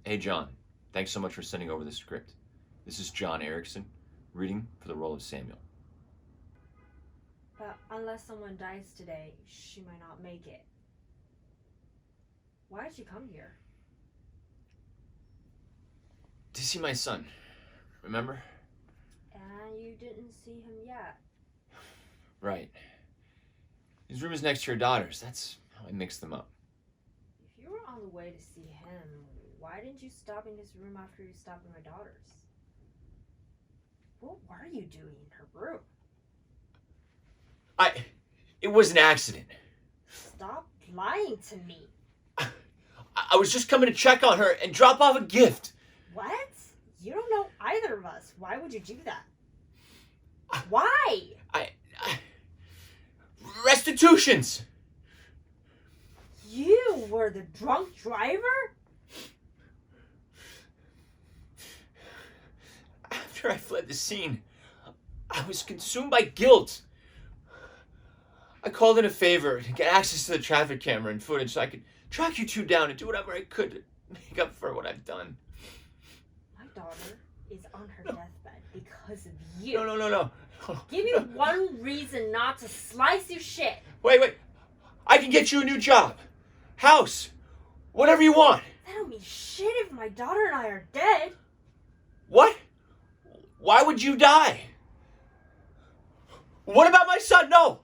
Hey, John. Thanks so much for sending over the script. This is John Erickson, reading for the role of Samuel. But unless someone dies today, she might not make it. Why did you come here? To see my son. Remember? And you didn't see him yet. Right. His room is next to your daughter's. That's how I mixed them up. If you were on the way to see him, why didn't you stop in his room after you stopped in my daughter's? What were you doing in her room? It was an accident. Stop lying to me. I was just coming to check on her and drop off a gift. What? You don't know either of us. Why would you do that? Why? Restitutions! You were the drunk driver? After I fled the scene, I was consumed by guilt. I called in a favor to get access to the traffic camera and footage so I could track you two down and do whatever I could to make up for what I've done. My daughter is on her deathbed because of you. No. Give me one reason not to slice your shit. Wait. I can get you a new job. House. Whatever you want. That don't mean shit if my daughter and I are dead. What? Why would you die? What about my son? No.